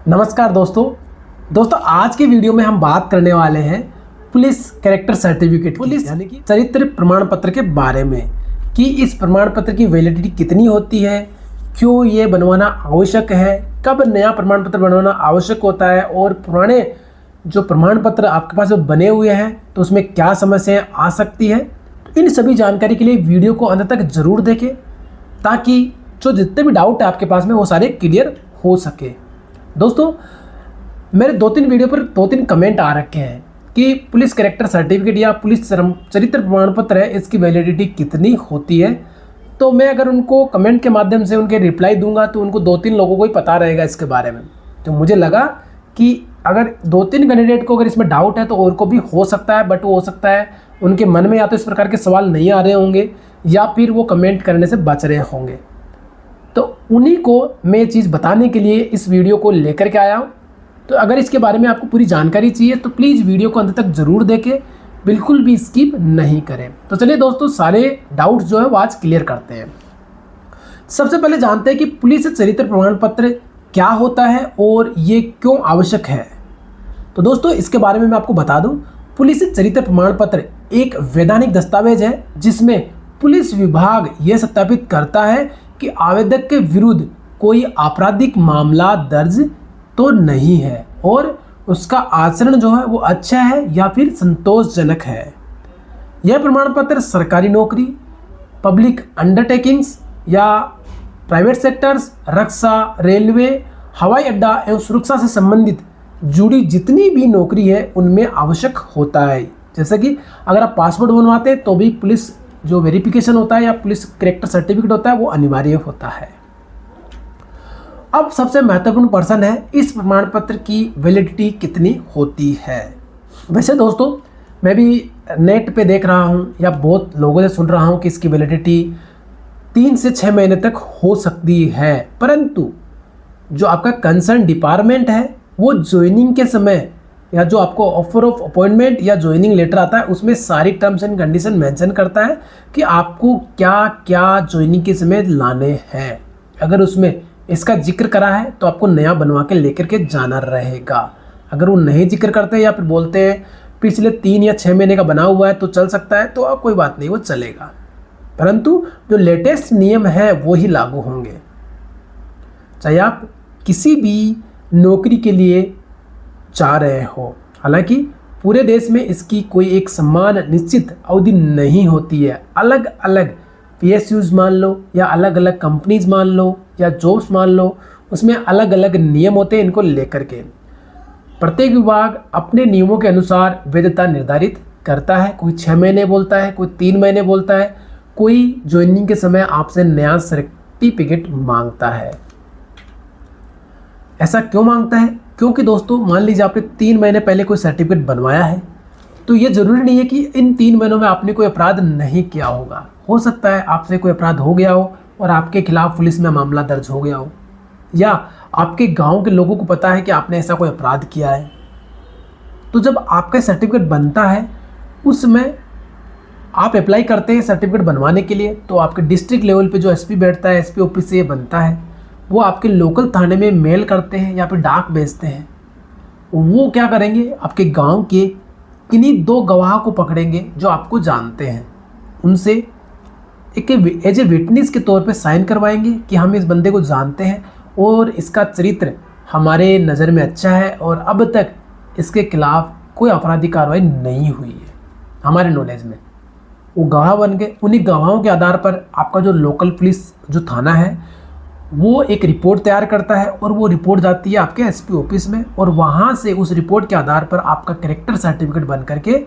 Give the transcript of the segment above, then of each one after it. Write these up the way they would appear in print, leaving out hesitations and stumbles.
नमस्कार दोस्तों आज के वीडियो में हम बात करने वाले हैं पुलिस कैरेक्टर सर्टिफिकेट पुलिस यानी कि चरित्र प्रमाण पत्र के बारे में कि इस प्रमाण पत्र की वैलिडिटी कितनी होती है, क्यों ये बनवाना आवश्यक है, कब नया प्रमाण पत्र बनवाना आवश्यक होता है और पुराने जो प्रमाण पत्र आपके पास बने हुए हैं तो उसमें क्या समस्याएं आ सकती है। तो इन सभी जानकारी के लिए वीडियो को अंत तक ज़रूर देखें ताकि जो जितने भी डाउट है आपके पास में वो सारे क्लियर हो सके। दोस्तों मेरे 2-3 वीडियो पर 2-3 कमेंट आ रखे हैं कि पुलिस कैरेक्टर सर्टिफिकेट या पुलिस चरित्र प्रमाण पत्र है, इसकी वैलिडिटी कितनी होती है। तो मैं अगर उनको कमेंट के माध्यम से उनके रिप्लाई दूंगा तो उनको 2-3 लोगों को ही पता रहेगा इसके बारे में। तो मुझे लगा कि अगर 2-3 कैंडिडेट को अगर इसमें डाउट है तो और को भी हो सकता है, बट वो हो सकता है उनके मन में या तो इस प्रकार के सवाल नहीं आ रहे होंगे या फिर वो कमेंट करने से बच रहे होंगे। तो उन्हीं को मैं ये चीज़ बताने के लिए इस वीडियो को लेकर के आया हूँ। तो अगर इसके बारे में आपको पूरी जानकारी चाहिए तो प्लीज़ वीडियो को अंत तक ज़रूर देखें, बिल्कुल भी स्किप नहीं करें। तो चलिए दोस्तों सारे डाउट्स जो है वो आज क्लियर करते हैं। सबसे पहले जानते हैं कि पुलिस चरित्र प्रमाण पत्र क्या होता है और ये क्यों आवश्यक है। तो दोस्तों इसके बारे में मैं आपको बता दूं, पुलिस चरित्र प्रमाण पत्र एक वैधानिक दस्तावेज है जिसमें पुलिस विभाग ये सत्यापित करता है कि आवेदक के विरुद्ध कोई आपराधिक मामला दर्ज तो नहीं है और उसका आचरण जो है वो अच्छा है या फिर संतोषजनक है। यह प्रमाण पत्र सरकारी नौकरी, पब्लिक अंडरटेकिंग्स या प्राइवेट सेक्टर्स, रक्षा, रेलवे, हवाई अड्डा एवं सुरक्षा से संबंधित जुड़ी जितनी भी नौकरी है उनमें आवश्यक होता है। जैसे कि अगर आप पासपोर्ट बनवाते हैं तो भी पुलिस जो वेरिफिकेशन होता है या पुलिस कैरेक्टर सर्टिफिकेट होता है वो अनिवार्य होता है। अब सबसे महत्वपूर्ण प्रश्न है इस प्रमाण पत्र की वैलिडिटी कितनी होती है। वैसे दोस्तों मैं भी नेट पे देख रहा हूँ या बहुत लोगों से सुन रहा हूँ कि इसकी वैलिडिटी 3 से 6 महीने तक हो सकती है, परंतु जो आपका कंसर्न डिपार्टमेंट है वो ज्वाइनिंग के समय या जो आपको ऑफर ऑफ अपॉइंटमेंट या ज्वाइनिंग लेटर आता है उसमें सारी टर्म्स एंड कंडीशन मेंशन करता है कि आपको क्या क्या ज्वाइनिंग के समय लाने हैं। अगर उसमें इसका जिक्र करा है तो आपको नया बनवा के लेकर के जाना रहेगा। अगर वो नहीं जिक्र करते या फिर बोलते हैं पिछले 3 या 6 महीने का बना हुआ है तो चल सकता है, तो कोई बात नहीं, वो चलेगा, परंतु जो लेटेस्ट नियम है वो ही लागू होंगे। चाहे आप किसी भी नौकरी के लिए जा रहे हो, हालांकि पूरे देश में इसकी कोई एक समान निश्चित अवधि नहीं होती है। अलग अलग PSUs मान लो या अलग अलग कंपनीज मान लो या जॉब्स मान लो, उसमें अलग अलग नियम होते हैं। इनको लेकर के प्रत्येक विभाग अपने नियमों के अनुसार वैधता निर्धारित करता है। कोई 6 महीने बोलता है, कोई 3 महीने बोलता है, कोई ज्वाइनिंग के समय आपसे नया सर्टिफिकेट मांगता है। ऐसा क्यों मांगता है? क्योंकि दोस्तों मान लीजिए आपने 3 महीने पहले कोई सर्टिफिकेट बनवाया है तो ये ज़रूरी नहीं है कि इन 3 महीनों में आपने कोई अपराध नहीं किया होगा। हो सकता है आपसे कोई अपराध हो गया हो और आपके खिलाफ पुलिस में मामला दर्ज हो गया हो, या आपके गांव के लोगों को पता है कि आपने ऐसा कोई अपराध किया है। तो जब आपका सर्टिफिकेट बनता है उसमें आप अप्लाई करते हैं सर्टिफिकेट बनवाने के लिए, तो आपके डिस्ट्रिक्ट लेवल पे जो SP बैठता है, SP ऑफिस से ये बनता है, वो आपके लोकल थाने में मेल करते हैं या फिर डाक भेजते हैं। वो क्या करेंगे, आपके गांव के किन्हीं 2 गवाह को पकड़ेंगे जो आपको जानते हैं, उनसे एक एज ए विटनेस के तौर पे साइन करवाएंगे कि हम इस बंदे को जानते हैं और इसका चरित्र हमारे नज़र में अच्छा है और अब तक इसके खिलाफ कोई आपराधिक कार्रवाई नहीं हुई है हमारे नॉलेज में। वो गवाह बन गए, उन्हीं गवाहों के आधार पर आपका जो लोकल पुलिस जो थाना है वो एक रिपोर्ट तैयार करता है और वो रिपोर्ट जाती है आपके SP ऑफिस में, और वहाँ से उस रिपोर्ट के आधार पर आपका कैरेक्टर सर्टिफिकेट बन करके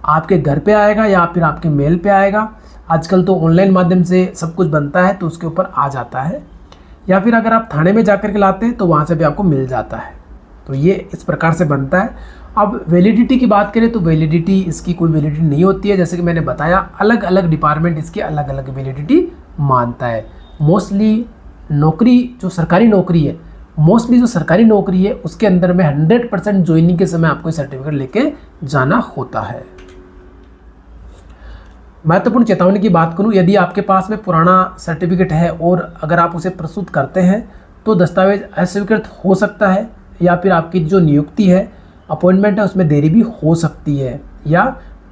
आपके घर पे आएगा या फिर आपके मेल पे आएगा। आजकल तो ऑनलाइन माध्यम से सब कुछ बनता है तो उसके ऊपर आ जाता है, या फिर अगर आप थाने में जा कर के लाते हैं तो वहाँ से भी आपको मिल जाता है। तो ये इस प्रकार से बनता है। अब वैलिडिटी की बात करें तो वैलिडिटी इसकी कोई वैलिडिटी नहीं होती है। जैसे कि मैंने बताया अलग अलग डिपार्टमेंट इसकी अलग अलग वैलिडिटी मानता है। मोस्टली नौकरी जो सरकारी नौकरी है, मोस्टली जो सरकारी नौकरी है उसके अंदर में 100% ज्वाइनिंग के समय आपको सर्टिफिकेट लेके जाना होता है। महत्वपूर्ण चेतावनी की बात करूं, यदि आपके पास में पुराना सर्टिफिकेट है और अगर आप उसे प्रस्तुत करते हैं तो दस्तावेज अस्वीकृत हो सकता है या फिर आपकी जो नियुक्ति है, अपॉइंटमेंट है, उसमें देरी भी हो सकती है, या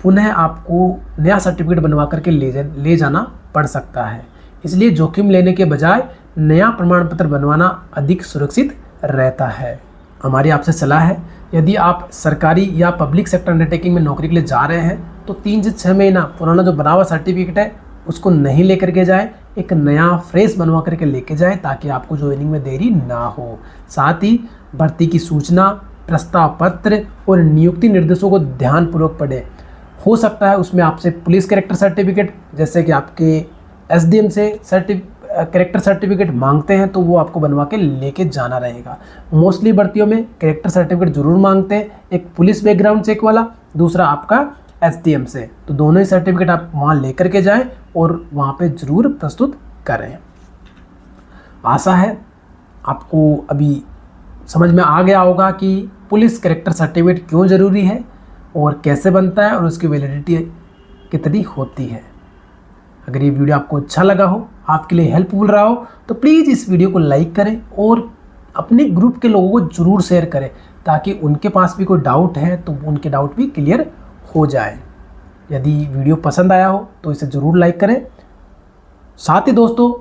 पुनः आपको नया सर्टिफिकेट बनवा करके ले जाना पड़ सकता है। इसलिए जोखिम लेने के बजाय नया प्रमाण पत्र बनवाना अधिक सुरक्षित रहता है। हमारी आपसे सलाह है, यदि आप सरकारी या पब्लिक सेक्टर अंडरटेकिंग में नौकरी के लिए जा रहे हैं तो 3 से 6 महीना पुराना जो बना हुआ सर्टिफिकेट है उसको नहीं लेकर के जाएं, एक नया फ्रेश बनवा करके लेके जाएं, ताकि आपको ज्वाइनिंग में देरी ना हो। साथ ही भर्ती की सूचना, प्रस्ताव पत्र और नियुक्ति निर्देशों को ध्यानपूर्वक पढ़ें। हो सकता है उसमें आपसे पुलिस कैरेक्टर सर्टिफिकेट, जैसे कि आपके SDM से कैरेक्टर सर्टिफिकेट मांगते हैं, तो वो आपको बनवा के लेके जाना रहेगा। मोस्टली भर्तियों में कैरेक्टर सर्टिफिकेट जरूर मांगते हैं, एक पुलिस बैकग्राउंड चेक वाला, दूसरा आपका SDM से। तो दोनों ही सर्टिफिकेट आप वहाँ लेकर के जाएं और वहाँ पे ज़रूर प्रस्तुत करें। आशा है आपको अभी समझ में आ गया होगा कि पुलिस कैरेक्टर सर्टिफिकेट क्यों ज़रूरी है और कैसे बनता है और उसकी वैलिडिटी कितनी होती है। अगर ये वीडियो आपको अच्छा लगा हो, आपके लिए हेल्पफुल रहा हो, तो प्लीज़ इस वीडियो को लाइक करें और अपने ग्रुप के लोगों को ज़रूर शेयर करें, ताकि उनके पास भी कोई डाउट है तो उनके डाउट भी क्लियर हो जाए। यदि वीडियो पसंद आया हो तो इसे ज़रूर लाइक करें। साथ ही दोस्तों,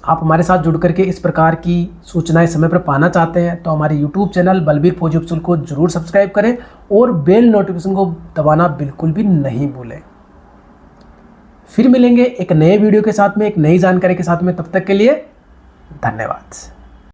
आप हमारे साथ जुड़ करके इस प्रकार की सूचनाएं समय पर पाना चाहते हैं तो हमारे YouTube चैनल बलबीर फौजी अफसर को ज़रूर सब्सक्राइब करें और बेल नोटिफिकेशन को दबाना बिल्कुल भी नहीं भूलें। फिर मिलेंगे एक नए वीडियो के साथ में, एक नई जानकारी के साथ में। तब तक के लिए धन्यवाद।